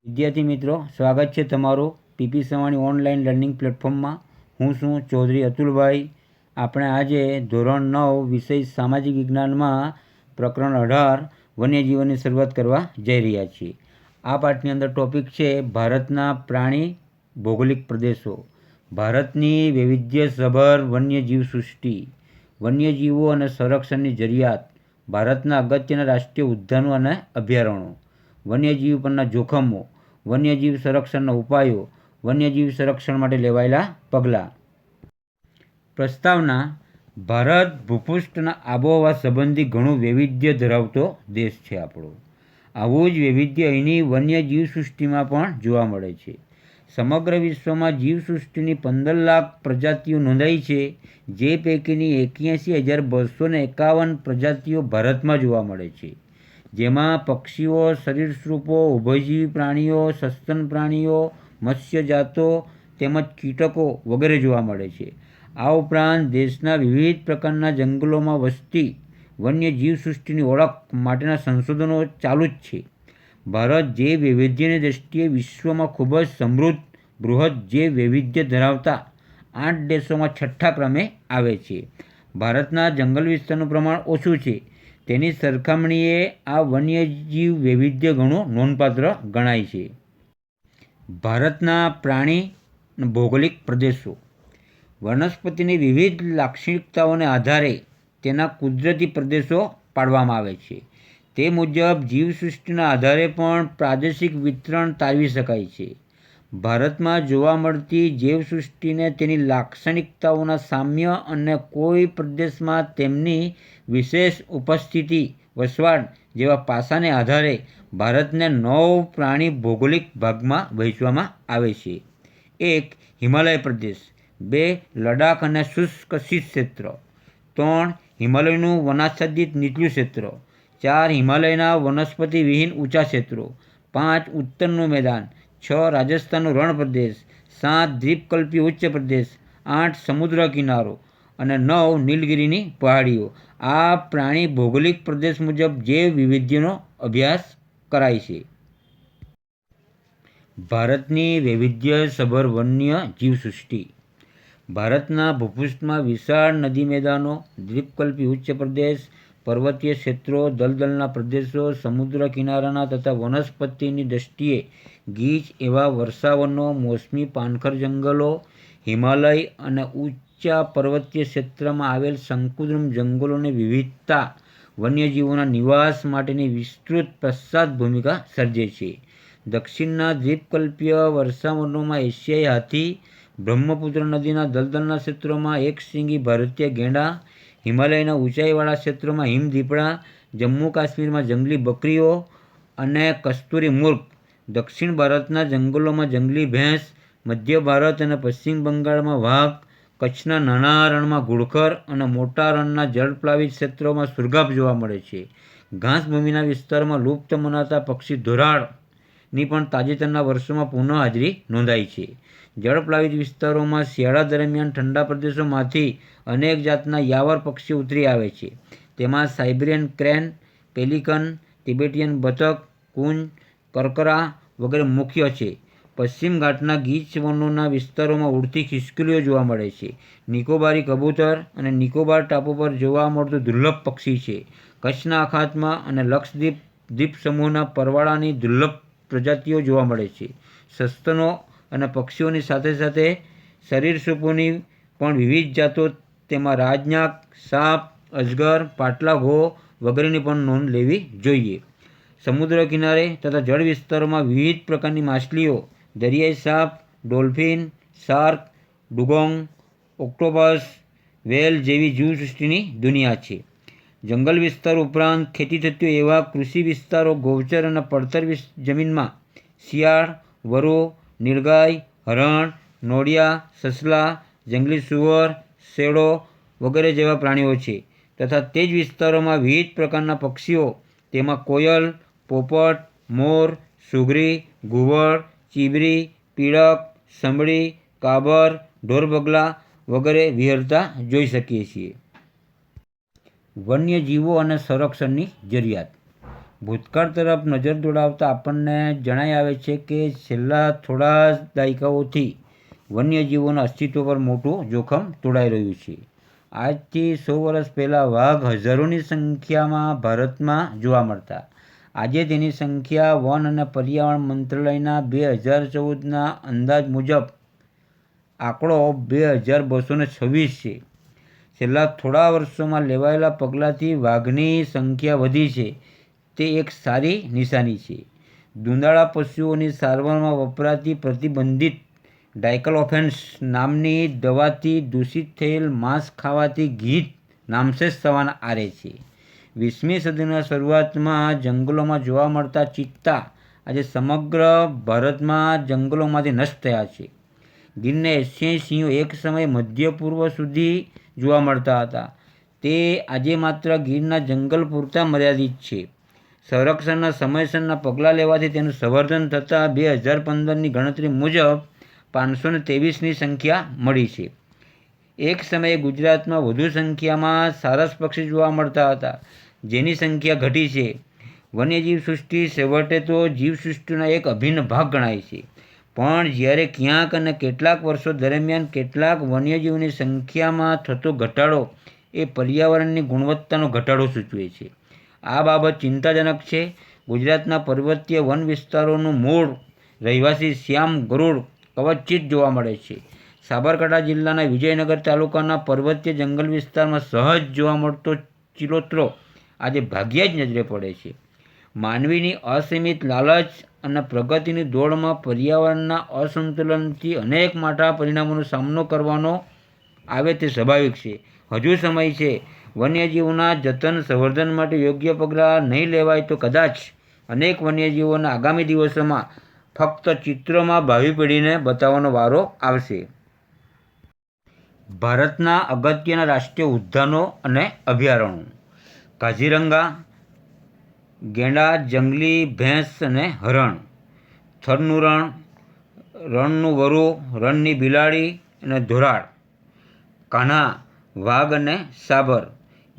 વિદ્યાર્થી મિત્રો, સ્વાગત છે તમારું પીપી સવાણી ઓનલાઈન લર્નિંગ પ્લેટફોર્મમાં. હું છું ચૌધરી અતુલભાઈ. આપણે આજે ધોરણ 9 વિષય સામાજિક વિજ્ઞાનમાં પ્રકરણ 18 વન્યજીવનની શરૂઆત કરવા જઈ રહ્યા છીએ. આ પાઠની અંદર ટોપિક છે ભારતના પ્રાણી ભૌગોલિક પ્રદેશો. ભારતની વૈવિધ્યસભર વન્યજીવ સૃષ્ટિ, વન્યજીવો અને સંરક્ષણની જરૂરિયાત, ભારતના અગત્યના રાષ્ટ્રીય ઉદ્યાનો અને અભયારણ્યો, વન્યજીવ પરના જોખમો, વન્યજીવ સંરક્ષણના ઉપાયો, વન્યજીવ સંરક્ષણ માટે લેવાયેલા પગલાં. પ્રસ્તાવના: ભારત ભૂપૃષ્ઠના આબોહવા સંબંધી ઘણું વૈવિધ્ય ધરાવતો દેશ છે આપણો. આવું જ વૈવિધ્ય અહીંની વન્યજીવ સૃષ્ટિમાં પણ જોવા મળે છે. સમગ્ર વિશ્વમાં જીવસૃષ્ટિની 15 લાખ પ્રજાતિઓ નોંધાઈ છે, જે પૈકીની 81,251 પ્રજાતિઓ ભારતમાં જોવા મળે છે, જેમાં પક્ષીઓ, સરીસૃપો, ઉભયજીવી પ્રાણીઓ, સસ્તન પ્રાણીઓ, મત્સ્યજાતો તેમજ કીટકો વગેરે જોવા મળે છે. આ ઉપરાંત દેશના વિવિધ પ્રકારના જંગલોમાં વસતી વન્યજીવ સૃષ્ટિની ઓળખ માટેના સંશોધનો ચાલુ જ છે. ભારત જૈવ વૈવિધ્યની દૃષ્ટિએ વિશ્વમાં ખૂબ જ સમૃદ્ધ બૃહદ જૈવ વૈવિધ્ય ધરાવતા 8 દેશોમાં 6થા ક્રમે આવે છે. ભારતના જંગલ વિસ્તારનું પ્રમાણ ઓછું છે, તેની સરખામણીએ આ વન્યજીવ વૈવિધ્ય ઘણું નોંધપાત્ર ગણાય છે. ભારતના પ્રાણી ભૌગોલિક પ્રદેશો. વનસ્પતિની વિવિધ લાક્ષણિકતાઓને આધારે તેના કુદરતી પ્રદેશો પાડવામાં આવે છે. તે મુજબ જીવસૃષ્ટિના આધારે પણ પ્રાદેશિક વિતરણ તારવી શકાય છે. ભારતમાં જોવા મળતી જૈવસૃષ્ટિને તેની લાક્ષણિકતાઓના સામ્ય અને કોઈ પ્રદેશમાં તેમની વિશેષ ઉપસ્થિતિ, વસવાટ જેવા પાસાને આધારે ભારતને 9 પ્રાણી ભૌગોલિક ભાગમાં વહેંચવામાં આવે છે. 1. હિમાલય પ્રદેશ. 2. લડાખ અને શુષ્ક શીત ક્ષેત્ર. 3. હિમાલયનું વનાચ્છાદિત નીચલું ક્ષેત્ર. 4. હિમાલયના વનસ્પતિ વિહીન ઊંચા ક્ષેત્રો. 5. ઉત્તરનું મેદાન. 6. રાજસ્થાનનો રણ પ્રદેશ. 7. દ્વીપકલ્પીય ઉચ્ચ પ્રદેશ. 8. સમુદ્ર કિનારો અને 9. નીલગિરીની પહાડીઓ. આ પ્રાણી ભૌગોલિક પ્રદેશ મુજબ જૈવ વૈવિધ્યનો અભ્યાસ કરાય છે. ભારતની વૈવિધ્યસભર વન્ય જીવસૃષ્ટિ. ભારતના ભૂપૃષ્ઠમાં વિશાળ નદી મેદાનો, દ્વીપકલ્પી ઉચ્ચ પ્રદેશ, પર્વતીય ક્ષેત્રો, દલદલના પ્રદેશો, સમુદ્ર કિનારાના તથા વનસ્પતિની દૃષ્ટિએ ગીચ એવા વર્ષાવનો, મોસમી પાનખર જંગલો, હિમાલય અને ઊંચા પર્વતીય ક્ષેત્રમાં આવેલ શંકુદ્રુમ જંગલોની વિવિધતા વન્યજીવોના નિવાસ માટેની વિસ્તૃત પ્રસાદ ભૂમિકા સર્જે છે. દક્ષિણના દ્વીપકલ્પીય વર્ષાવનોમાં એશિયાઈ હાથી, બ્રહ્મપુત્ર નદીના દલદલના ક્ષેત્રોમાં એકશીંગી ભારતીય ગેંડા, હિમાલયના ઊંચાઈવાળા ક્ષેત્રોમાં હિમદીપડા, જમ્મુ કાશ્મીરમાં જંગલી બકરીઓ અને કસ્તુરી મૃગ, દક્ષિણ ભારતના જંગલોમાં જંગલી ભેંસ, મધ્ય ભારત અને પશ્ચિમ બંગાળમાં વાઘ, કચ્છના નાના રણમાં ઘુડખર અને મોટા રણના જળપ્લાવિત ક્ષેત્રોમાં સુરગાબ જોવા મળે છે. ઘાસભૂમિના વિસ્તારોમાં લુપ્ત મનાતા પક્ષી ધોરાડની પણ તાજેતરના વર્ષોમાં પુનઃ હાજરી નોંધાઈ છે. જળપ્લાવિત વિસ્તારોમાં શિયાળા દરમિયાન ઠંડા પ્રદેશોમાંથી અનેક જાતના યાવર પક્ષીઓ ઉતરી આવે છે. તેમાં સાઇબેરિયન ક્રેન, પેલિકન, તિબેટિયન બતક, કુંજ, કરકરા વગેરે મુખ્ય છે. પશ્ચિમ ઘાટના ગીચ વનોના વિસ્તારોમાં ઉડતી ખિસકોલીઓ જોવા મળે છે. નિકોબારી કબૂતર અને નિકોબાર ટાપુ પર જોવા મળતું દુર્લભ પક્ષી છે. કચ્છના અખાતમાં અને લક્ષદ્વીપ દ્વીપસમૂહના પરવાળાની દુર્લભ પ્રજાતિઓ જોવા મળે છે. સસ્તનો અને પક્ષીઓની સાથે સાથે સરીસૃપોની પણ વિવિધ જાતો, તેમાં રાજનાગ, સાપ, અજગર, પાટલા ઘો વગેરેની પણ નોંધ લેવી જોઈએ. સમુદ્ર કિનારે તથા જળ વિસ્તારોમાં વિવિધ પ્રકારની માછલીઓ, દરિયાઈ સાપ, dolphin, shark, dugong, octopus, whale જેવી જીવસૃષ્ટિની દુનિયા છે. જંગલ વિસ્તારો ઉપરાંત ખેતી થતી હોય એવા કૃષિ વિસ્તારો, ગૌચર અને પડતર જમીનમાં શિયાળ, વરુ, નીલગાય, હરણ, નોળિયા, સસલા, જંગલી સૂઅર, શેરડો વગેરે જેવા પ્રાણીઓ છે. તથા તે જ વિસ્તારોમાં વિવિધ પ્રકારના પક્ષીઓ, તેમાં કોયલ, પોપટ, મોર, સુઘરી, ઘુવડ, ચીબરી, પીળક, સંભળી, કાબર, ઢોરબગલા વગેરે વિહરતા જોઈ શકીએ છીએ. વન્યજીવો અને સંરક્ષણની જરૂરિયાત. ભૂતકાળ તરફ નજર દોડાવતા આપણને જણાઈ આવે છે કે છેલ્લા થોડા દાયકાઓથી વન્યજીવોના અસ્તિત્વ પર મોટું જોખમ તોડાઈ રહ્યું છે. આજથી 100 વર્ષ પહેલાં વાઘ હજારોની સંખ્યામાં ભારતમાં જોવા મળતા. આજે તેની સંખ્યા વન અને પર્યાવરણ મંત્રાલયના 2014ના અંદાજ મુજબ આંકડો 2226 છે. છેલ્લા થોડા વર્ષોમાં લેવાયેલા પગલાંથી વાઘની સંખ્યા વધી છે, તે એક સારી નિશાની છે. દુંદાળા પશુઓની સારવારમાં વપરાતી પ્રતિબંધિત ડાયક્લોફેન્સ નામની દવાથી દૂષિત થયેલ માંસ ખાવાથી ગીધ નામશેષ થવાના આરે છે. 20મી સદીના શરૂઆતમાં જંગલોમાં જોવા મળતા ચિત્તા આજે સમગ્ર ભારતમાં જંગલોમાંથી નષ્ટ થયા છે. ગીરના એશિયાઈ સિંહો એક સમયે મધ્ય પૂર્વ સુધી જોવા મળતા હતા, તે આજે માત્ર ગીરના જંગલ પૂરતા મર્યાદિત છે. સંરક્ષણના સમયસરના પગલાં લેવાથી તેનું સંવર્ધન થતાં 2015ની ગણતરી મુજબ 523ની સંખ્યા મળી છે. એક સમયે ગુજરાતમાં વધુ સંખ્યામાં સારસ પક્ષી જોવા મળતા હતા, જેની સંખ્યા ઘટી છે. વન્યજીવ સૃષ્ટિ છેવટે તો જીવસૃષ્ટિનો એક અભિન્ન ભાગ ગણાય છે, પણ જ્યારે ક્યાંક અને કેટલાક વર્ષો દરમિયાન કેટલાક વન્યજીવોની સંખ્યામાં થતો ઘટાડો એ પર્યાવરણની ગુણવત્તાનો ઘટાડો સૂચવે છે. આ બાબત ચિંતાજનક છે. ગુજરાતના પર્વતીય વન વિસ્તારોનું મૂળ રહેવાસી શ્યામ ગરુડ કવચિત જોવા મળે છે. સાબરકાંઠા જિલ્લાના વિજયનગર તાલુકાના પર્વતીય જંગલ વિસ્તારમાં સહજ જોવા મળતો ચિલોત્રો આજે ભાગ્યે જ નજરે પડે છે. માનવીની અસીમિત લાલચ અને પ્રગતિની દોડમાં પર્યાવરણના અસંતુલનથી અનેક મોટા પરિણામોનો સામનો કરવાનો આવે તે સ્વાભાવિક છે. હજુ સમય છે. વન્યજીવોના જતન સંવર્ધન માટે યોગ્ય પગલાં નહીં લેવાય તો કદાચ અનેક વન્યજીવોના આગામી દિવસોમાં ફક્ત ચિત્રોમાં ભાવિ પેઢીને બતાવવાનો વારો આવશે. ભારતના અગત્યના રાષ્ટ્રીય ઉદ્યાનો અને અભયારણ્યો: કાઝીરંગા, ગેંડા, જંગલી ભેંસ અને હરણ; થરનું રણ, રણનું વરુ, રણની બિલાડી અને ધોરાડ; કાન્હા, વાઘ અને સાબર;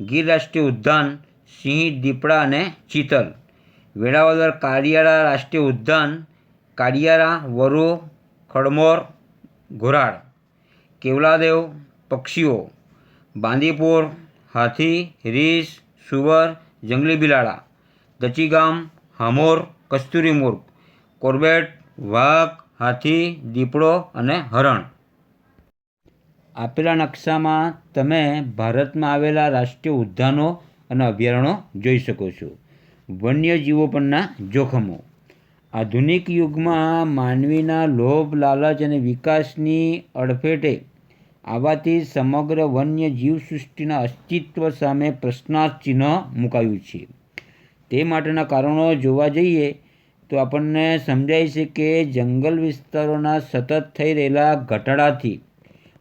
ગીર રાષ્ટ્રીય ઉદ્યાન, સિંહ, દીપડા અને ચિતલ; વેળાવદર કાળિયારા રાષ્ટ્રીય ઉદ્યાન, કાળિયારા, વરુ, ખડમોર, ઘોરાડ; કેવલાદેવ પક્ષીઓ, બાંદીપુર, હાથી, રીંછ, સુવર, જંગલી બિલાડા; દચીગામ, હામોર, કસ્તુરી મૃગ; કોર્બેટ, વાઘ, હાથી, દીપડો અને હરણ. આપેલા નકશામાં તમે ભારતમાં આવેલા રાષ્ટ્રીય ઉદ્યાનો અને અભયારણ્યો જોઈ શકો છો. વન્યજીવો પરના જોખમો: આધુનિક યુગમાં માનવીના લોભ, લાલચ અને વિકાસની અડફેટે આવવાથી સમગ્ર વન્ય જીવસૃષ્ટિના અસ્તિત્વ સામે પ્રશ્નાર્થ ચિહ્ન મુકાયું છે. તે માટેના કારણો જોવા જઈએ તો આપણને સમજાય છે કે જંગલ વિસ્તારોના સતત થઈ રહેલા ઘટાડાથી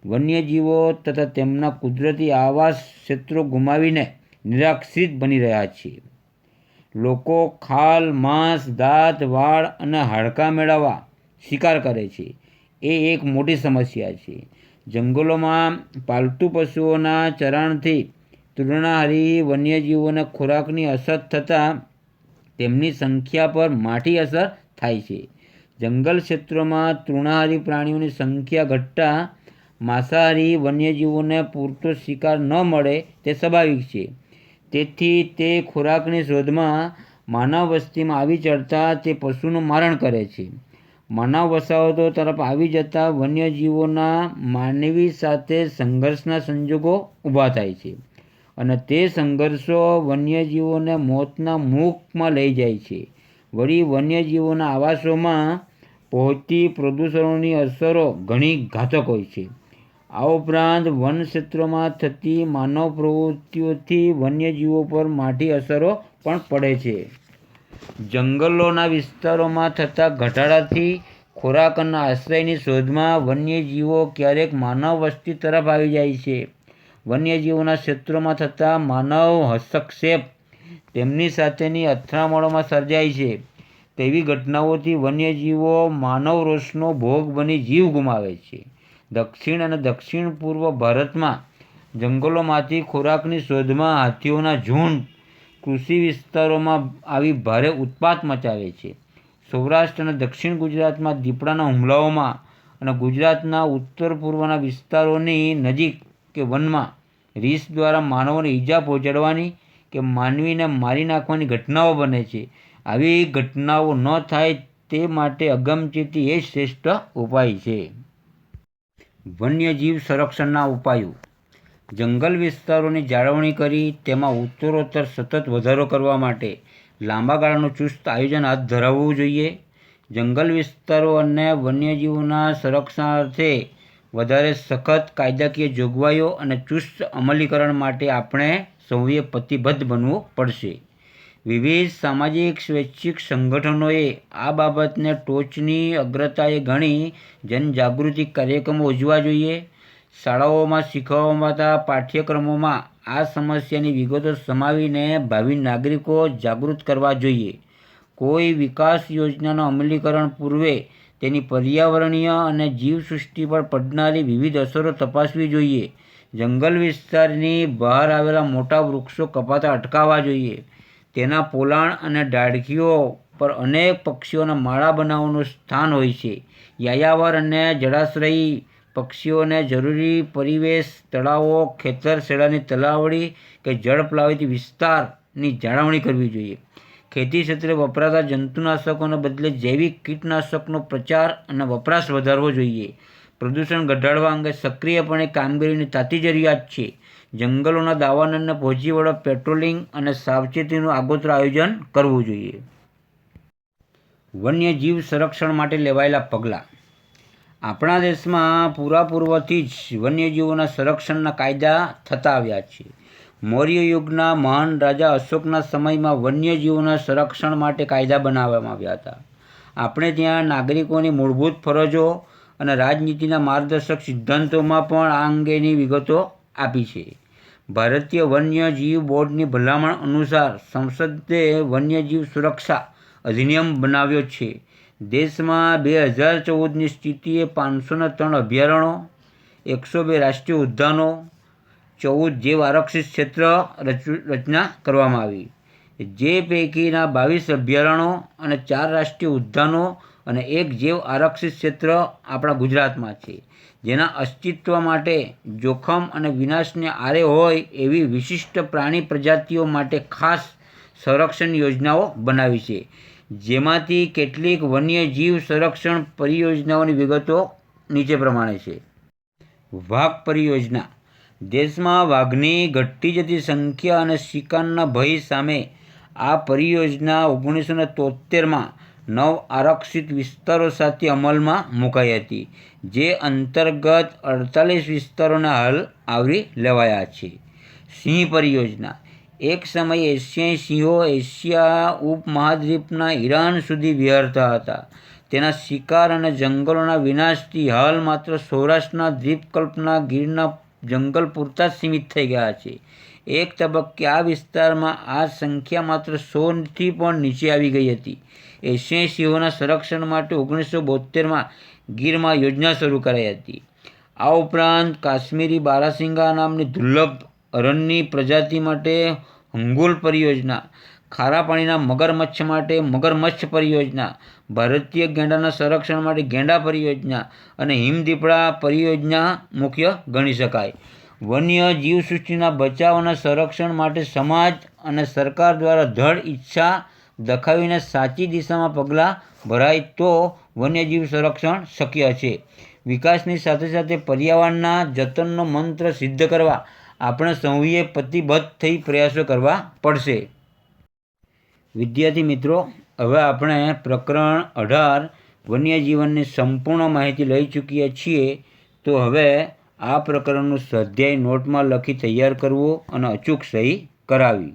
વન્યજીવો તથા તેમના કુદરતી આવાસ ક્ષેત્રો ગુમાવીને નિરાશ્રિત બની રહ્યા છે. લોકો ખાલ, માંસ, દાંત, વાળ અને હાડકાં મેળવવા શિકાર કરે છે, એ એક મોટી સમસ્યા છે. જંગલોમાં પાલતુ પશુઓના ચરણથી તૃણાહારી વન્યજીવોને ખોરાકની અછત થતાં તેમની સંખ્યા પર માઠી અસર થાય છે. જંગલ ક્ષેત્રોમાં તૃણાહારી પ્રાણીઓની સંખ્યા ઘટતા માંસાહારી વન્યજીવોને પૂરતો શિકાર ન મળે તે સ્વાભાવિક છે. તેથી તે ખોરાકની શોધમાં માનવ વસ્તીમાં આવી ચડતા તે પશુનું મારણ કરે છે. માનવ વસાહતો તરફ આવી જતા વન્યજીવોના માનવી સાથે સંઘર્ષના સંજોગો ઊભા થાય છે અને તે સંઘર્ષો વન્યજીવોને મોતના મુખમાં લઈ જાય છે. વળી વન્યજીવોના આવાસોમાં પહોંચતી પ્રદૂષણોની અસરો ઘણી ઘાતક હોય છે. આ ઉપરાંત વન ક્ષેત્રોમાં થતી માનવ પ્રવૃત્તિઓથી વન્યજીવો પર માઠી અસરો પણ પડે છે. જંગલોના વિસ્તારોમાં થતા ઘટાડાથી ખોરાક અને આશ્રયની શોધમાં વન્યજીવો ક્યારેક માનવ વસ્તી તરફ આવી જાય છે. વન્યજીવોના ક્ષેત્રોમાં થતા માનવ હસ્તક્ષેપ તેમની સાથેની અથડામણોમાં સર્જાય છે. તેવી ઘટનાઓથી વન્યજીવો માનવ રોષનો ભોગ બની જીવ ગુમાવે છે. દક્ષિણ અને દક્ષિણ પૂર્વ ભારતમાં જંગલોમાંથી ખોરાકની શોધમાં હાથીઓના ઝુંડ કૃષિ વિસ્તારોમાં આવી ભારે ઉત્પાત મચાવે છે. સૌરાષ્ટ્ર અને દક્ષિણ ગુજરાતમાં દીપડાના હુમલાઓમાં અને ગુજરાતના ઉત્તર પૂર્વના વિસ્તારોની નજીક કે વનમાં રીંછ દ્વારા માનવોને ઈજા પહોંચાડવાની કે માનવીને મારી નાખવાની ઘટનાઓ બને છે. આવી ઘટનાઓ ન થાય તે માટે અગમચેતી એ શ્રેષ્ઠ ઉપાય છે. વન્યજીવ સંરક્ષણના ઉપાયો: જંગલ વિસ્તારોની જાળવણી કરી તેમાં ઉત્તરોત્તર સતત વધારો કરવા માટે લાંબા ગાળાનું ચુસ્ત આયોજન હાથ ધરવું જોઈએ. જંગલ વિસ્તારો અને વન્યજીવોના સંરક્ષણાર્થે વધારે સખત કાયદાકીય જોગવાઈઓ અને ચુસ્ત અમલીકરણ માટે આપણે સૌએ પ્રતિબદ્ધ બનવું પડશે. વિવિધ સામાજિક સ્વૈચ્છિક સંગઠનોએ આ બાબતને ટોચની અગ્રતાએ ગણી જનજાગૃતિ કાર્યક્રમો યોજવા જોઈએ. શાળાઓમાં શીખવવાતા પાઠ્યક્રમોમાં આ સમસ્યાની વિગતો સમાવીને ભાવિ નાગરિકો જાગૃત કરવા જોઈએ. કોઈ વિકાસ યોજનાના અમલીકરણ પૂર્વે તેની પર્યાવરણીય અને જીવસૃષ્ટિ પર પડનારી વિવિધ અસરો તપાસવી જોઈએ. જંગલ વિસ્તારની બહાર આવેલા મોટા વૃક્ષો કપાતા અટકાવવા જોઈએ. તેના પોલાણ અને ડાળખીઓ પર અનેક પક્ષીઓના માળા બનાવવાનું સ્થાન હોય છે. યાયાવર અને જળાશ્રયી પક્ષીઓને જરૂરી પરિવેશ, તળાવો, ખેતર શેડાની તલાવડી કે જળ પ્લાવિત વિસ્તારની જાળવણી કરવી જોઈએ. ખેતી ક્ષેત્રે વપરાતા જંતુનાશકોને બદલે જૈવિક કીટનાશકનો પ્રચાર અને વપરાશ વધારવો જોઈએ. પ્રદૂષણ ઘટાડવા અંગે સક્રિયપણે કામગીરીની તાતી જરૂરિયાત છે. જંગલોના દાવાનળને પહોંચી વળવા પેટ્રોલિંગ અને સાવચેતીનું આગોતરું આયોજન કરવું જોઈએ. વન્યજીવ સંરક્ષણ માટે લેવાયેલા પગલાં: આપણા દેશમાં પૂર્વથી જ વન્યજીવોના સંરક્ષણના કાયદા થતા આવ્યા છે. મૌર્ય યુગના મહાન રાજા અશોકના સમયમાં વન્યજીવોના સંરક્ષણ માટે કાયદા બનાવવામાં આવ્યા હતા. આપણે ત્યાં નાગરિકોની મૂળભૂત ફરજો અને રાજનીતિના માર્ગદર્શક સિદ્ધાંતોમાં પણ આ અંગેની વિગતો આપી છે. ભારતીય વન્યજીવ બોર્ડની ભલામણ અનુસાર સંસદે વન્યજીવ સુરક્ષા અધિનિયમ બનાવ્યો છે. દેશમાં 2014ની સ્થિતિએ 503 અભયારણ્યો, 102 રાષ્ટ્રીય ઉદ્યાનો, 14 જૈવ આરક્ષિત ક્ષેત્ર રચના કરવામાં આવી. જે પૈકીના 22 અભયારણ્યો અને 4 રાષ્ટ્રીય ઉદ્યાનો અને 1 જૈવ આરક્ષિત ક્ષેત્ર આપણા ગુજરાતમાં છે. જેના અસ્તિત્વ માટે જોખમ અને વિનાશને આરે હોય એવી વિશિષ્ટ પ્રાણી પ્રજાતિઓ માટે ખાસ સંરક્ષણ યોજનાઓ બનાવી છે. જેમાંથી કેટલીક વન્યજીવ સંરક્ષણ પરિયોજનાઓની વિગતો નીચે પ્રમાણે છે. વાઘ પરિયોજના: દેશમાં વાઘની ઘટતી જતી સંખ્યા અને શિકારના ભય સામે આ પરિયોજના 1973માં 9 આરક્ષિત વિસ્તારો સાથે અમલમાં મુકાઈ હતી. જે અંતર્ગત 48 વિસ્તારોને હાલ આવરી લેવાયા છે. સિંહ પરિયોજના: એક સમયે એશિયાઈ સિંહો એશિયા ઉપમહાદ્વીપના ઈરાન સુધી વિહરતા હતા. તેના શિકાર અને જંગલોના વિનાશથી હાલ માત્ર સૌરાષ્ટ્રના દ્વીપકલ્પના ગીરના જંગલ પૂરતા જ સીમિત થઈ ગયા છે. એક તબક્કે આ વિસ્તારમાં આ સંખ્યા માત્ર 100થી પણ નીચે આવી ગઈ હતી. એશિયાઈ સિંહોના સંરક્ષણ માટે 1972માં ગીરમાં યોજના શરૂ કરાઈ હતી. આ ઉપરાંત કાશ્મીરી બારાસિંગા નામની દુર્લભ હરણની પ્રજાતિ માટે હંગુલ પરિયોજના, ખારા પાણીના મગરમચ્છ માટે મગરમચ્છ પરિયોજના, ભારતીય ગેંડાના સંરક્ષણ માટે ગેંડા પરિયોજના અને હિમદીપડા પરિયોજના મુખ્ય ગણી શકાય. વન્ય જીવસૃષ્ટિના બચાવ અને સંરક્ષણ માટે સમાજ અને સરકાર દ્વારા દ્રઢ ઈચ્છા દખાવીને સાચી દિશામાં પગલાં ભરાય તો વન્યજીવ સંરક્ષણ શક્ય છે. વિકાસની સાથે સાથે પર્યાવરણના જતનનો મંત્ર સિદ્ધ કરવા આપણે સૌએ પ્રતિબદ્ધ થઈ પ્રયાસો કરવા પડશે. વિદ્યાર્થી મિત્રો, હવે આપણે પ્રકરણ 18 વન્યજીવનની સંપૂર્ણ માહિતી લઈ ચૂક્યા છીએ. તો હવે આ પ્રકરણનું સ્વાધ્યાય નોટમાં લખી તૈયાર કરવું અને અચૂક સહી કરાવી.